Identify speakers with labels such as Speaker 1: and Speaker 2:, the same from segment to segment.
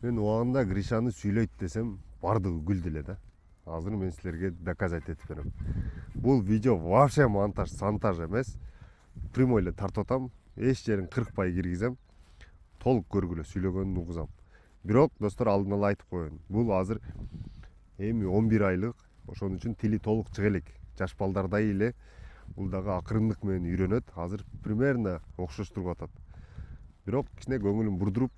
Speaker 1: Мен убагында Гришаны сүйлөйт десем, бардыгы күлдү эле да. Азыр мен силерге доказать этип берем. Бул видео вообще монтаж, сантаж эмес. Прямой эле тартып атам, эч жерин кыркпай киргизем. Толук көргүлө сүйлөгөнүн угузам. Бирок достор алдын ала айтып коеюн. Бул азыр эми 11 айлык, ошон үчүн тили толук чыга элек. Жаш балдардай эле бул дагы акырындык менен үйрөнөт. Азыр примерно окшош туруп атат. Бирок кичине көңүлүн бурдуруп,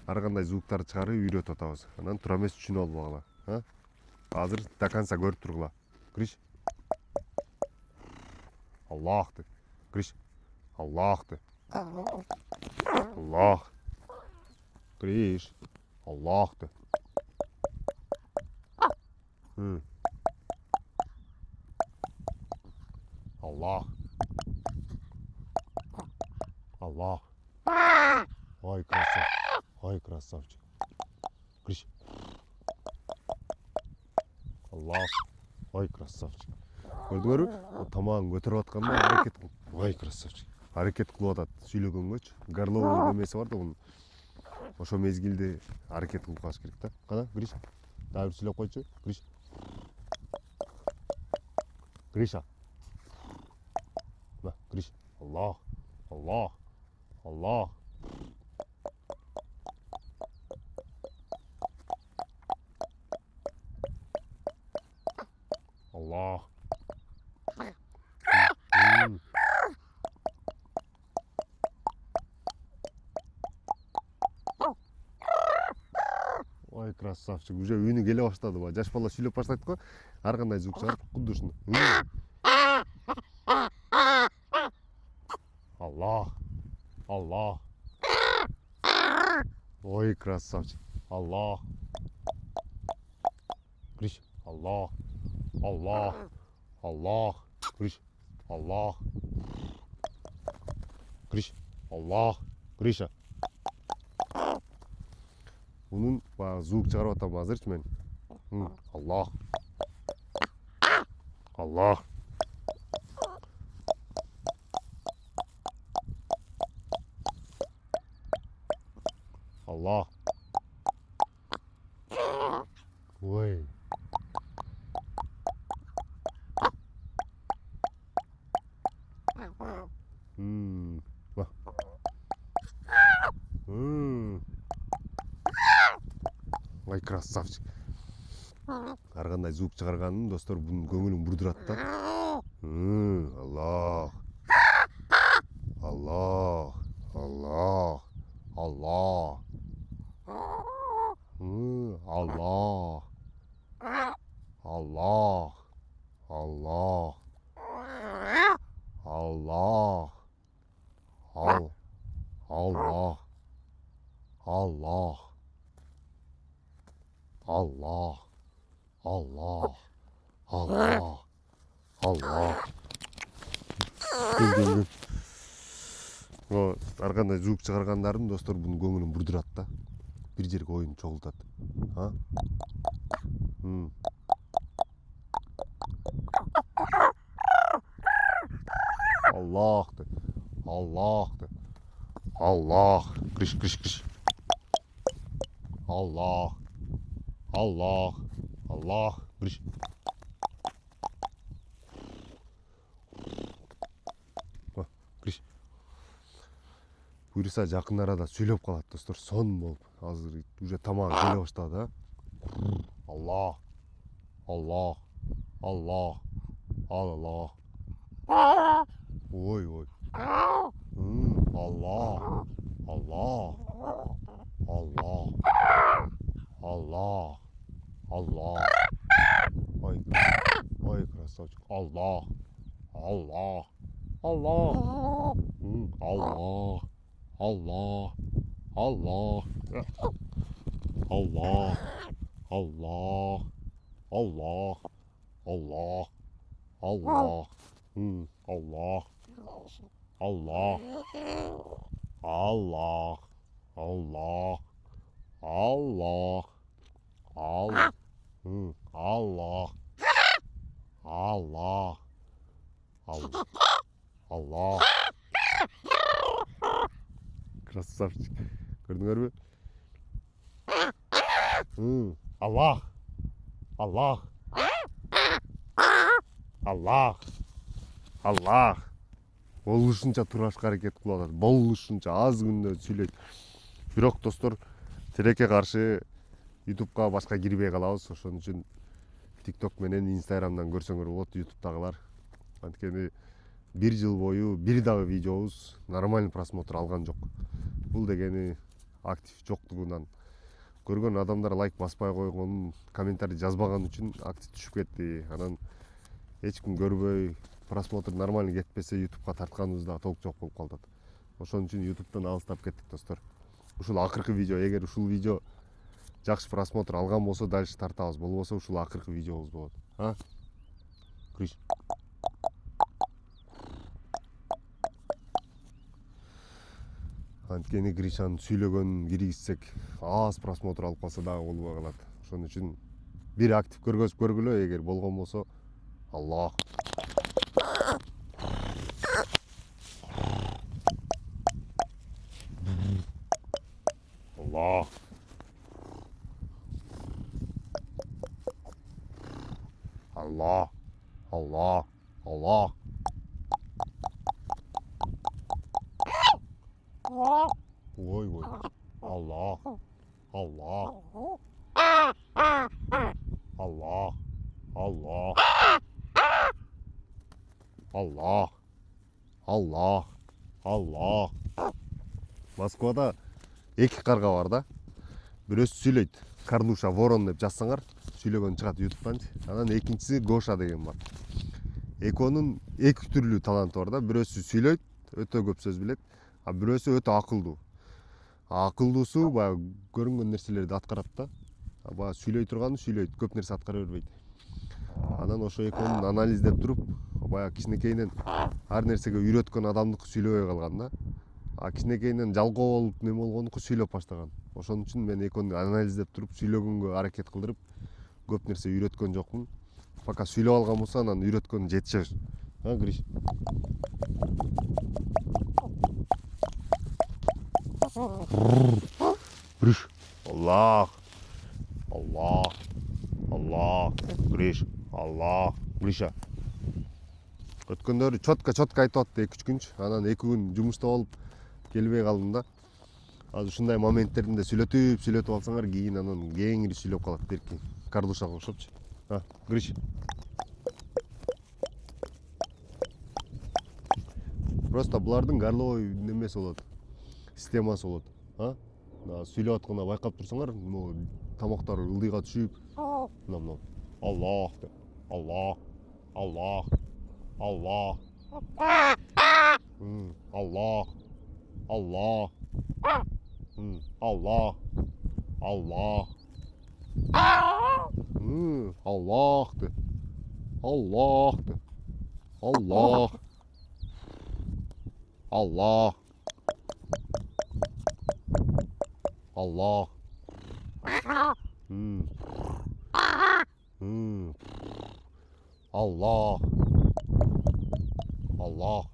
Speaker 1: ар кандай звуктарды чыгарып үйрөтүп атабыз. Анан туура эмес түшүнүп албагыла. Азыр до конца көрүп тургула. Гриш. Аллах де. Гриш. Аллах де. Аллах. Гриш. Аллах де. Аллах. Аллах. Ой, красавчик. Ой, красавчик. Гриш. Аллах. Ой, красавчик. Көрдүңөрбү? Тамагын көтөрүп атканда аракет кылып. Ой, красавчик. Аракет кылып атат сүйлөгөнгөчү. Горловый немеси бар да бунун. Ошо мезгилде аракет кылып калыш керек да. Кана, Гриш. Дагы бир сүйлөп койчу. Гриш. Гриша. На, Гриш. Аллах. Аллах. Аллах. Аллах. Ой, красавчик. Уже үнү келе баштады ба. Жаш бала сүйлөп баштайт го. Ар кандай звук чыгарып, кудду ушундай. Аллах. Аллах. Ой, красавчик. Аллах. Гриш. Аллах. Аллах. Аллах. Гриш. Аллах. Гриш. Аллах. Гриша. Bunun звук чыгарып атам азырчы мен. Аллах. Аллах. Аллах. Ой. Ой, красавчик. Ар кандай звук чыгарганын достор бунун көңүлүн бурдурат да. Аллах. Аллах. Аллах. Аллах. Аллах. Аллах. Аллах. Аллах. Аллах. Аллах. Аллах. Аллах. Аллах. Аллах. Ар кандай звук чыгаргандарын достор бунун көңүлүн бурдурат да. Бир жерге оюн чогултат. Аллах де. Аллах де. Аллах. Гриш, гриш, гриш. Аллах. Аллах. Аллах. Гриш. Гриш. Буюрса жакын арада сүйлөп калат достор, сон болуп. Азыр уже тамагы келе баштады, Аллах. Аллах. Аллах. Аллах. Ой, ой. Аллах. Аллах. Аллах. Аллах. Аллах. Ой, ой, красавчик. Аллах. Аллах. Аллах. Аллах. Аллах. Аллах. Аллах. Аллах. Аллах. Аллах. Аллах. Аллах. Аллах. Аллах. Аллах. Аллах. Аллах. Аллах. Аллах. Красавчик. Көрдүңөрбү? Аллах. Аллах. Аллах. Аллах. Болушунча турашка аракет кылып атат. Болушунча аз күндө сүйлөйт. Бирок достор, тилекке каршы YouTube'га башка кирбей калабыз. Ошон үчүн TikTok менен Instagram'дан көрсөңөр болот, YouTube'дагылар. Анткени 1 жыл бою бир дагы видеобуз нормальный просмотр алган жок. Бул дегени актив жоктугунан көргөн адамдар лайк баспай койгонун, комментарий жазбаган үчүн актив түшүп кетти. Анан эч ким көрбөй, просмотр нормальный кетпесе YouTube'га тартканыбыз да толук жок болуп калат. Ошон үчүн YouTube'дан алыстап кеттик достор. Ушул акыркы видео, эгер ушул видео жакшы просмотр алган болсо дальше тартабыз, болбосо ушул акыркы видеобуз болот. Криш. Анткени Гришанын сүйлөгөнүн киргизсек, аз просмотр алып калса дагы болбой калат. Ошон үчүн бир актив көргөзүп көргүлө, эгер болгон болсо. Аллах. Аллах. Аллах. Аллах. Аллах. Ой, ой. Аллах. Аллах. Аллах. Аллах. Аллах. Аллах. Аллах. Москвада 2 карга бар да. Бирөөсү сүйлөйт. Карлуша Ворон деп жазсаңар, сүйлөгөн чыгат YouTube'дан. Анан экинчиси Гоша деген бар. Экөөнүн 2 түрлүү таланты бар да. Бирөөсү сүйлөйт, өтө көп сөз билет, а бирөөсү өтө акылдуу. Акылдуусу баягы көрүнгөн нерселерди аткарат да. Баягы сүйлөй турганы сүйлөйт, көп нерсе аткара бербейт. Анан ошо экөөнүн анализдеп туруп, баягы кичинекейинен ар нерсеге үйрөткөн адамдыкы сүйлөбөй калган да. А кичинекейинен жалкоо болуп неме болгонуку сүйлөп баштаган. Ошон үчүн мен экөөнү анализдеп туруп, сүйлөгөнгө аракет кылдырып, көп нерсе үйрөткөн жокмун. Пока сүйлөп алган болсо, анан үйрөткөн жетишет. Гриш. Гриш. Аллах. Аллах. Аллах. Гриш. Аллах. Гриша. Өткөндөрү чотко айтып атты 2-3 күнчү. Анан 2 күн жумушта болуп келбей калдым да. Азыр ушундай моменттеринде сүйлөтүп алсаңар, кийин анан кеңири сүйлөп калат берки. Карлушага окшопчу. Гриш. Просто булардын горловой немеси болот. Системасы болот. Сүйлөп атканда байкап турсаңар, тамактар ылдыйга түшүп, мына Аллах деп. Аллах. Аллах. Аллах. Аллах. Аллах. Аллах. Аллах. Аллах де. Аллах де. Аллах. Аллах. Аллах. Аллах. Аллах.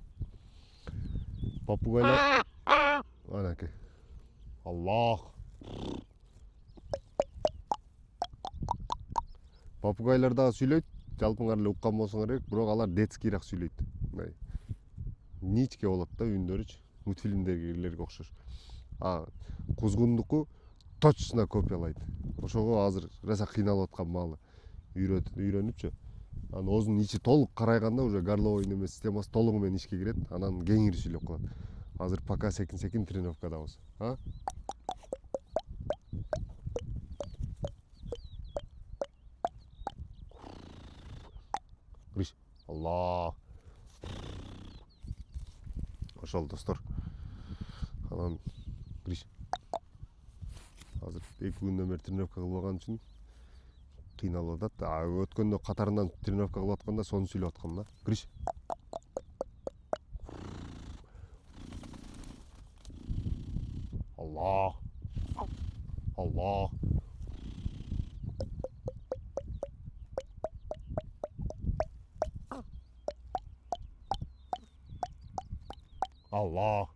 Speaker 1: Попугайлар. Анакей. Аллах. Попугайлар дагы сүйлөйт. Жалпыңар эле уккан болсоңор керек, бирок алар детскийраак сүйлөйт. Мындай ничке болот да үндөрүчү. Мультфильмдегилерге окшош. Кузгундуку точно копиялайт. Ошого азыр раса кыйналып аткан маалы. Үйрөнүпчү. Анан оозунун ичи толук карайганда уже горловой неме системасы толугу менен ишке кирет. Анан кеңири сүйлөп калат. Азыр пока секин тренировкадабыз. Гриш. Аллах. Ошол достор. Анан Гриш. Азыр 2 күндөн бери тренировка кылбаган үчүн кыйналып атат. Өткөндө катарынан тренировка кылып атканда сону сүйлөп аткам да. Гриш. Аллах. Аллах. Аллах.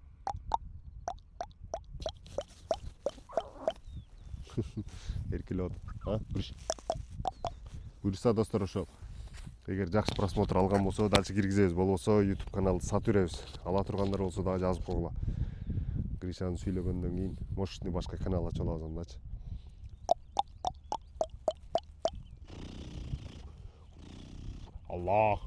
Speaker 1: эркелеп атат. Буюрса достор, ошо эгер жакшы просмотр алган болсо, дальше киргизебиз, болбосо YouTube каналды сатып беребиз. Ала тургандар болсо дагы жазып койгула. Гришаны сүйлөгөндөн кийин мощный башка канал ачып алабыз андачы. Allah.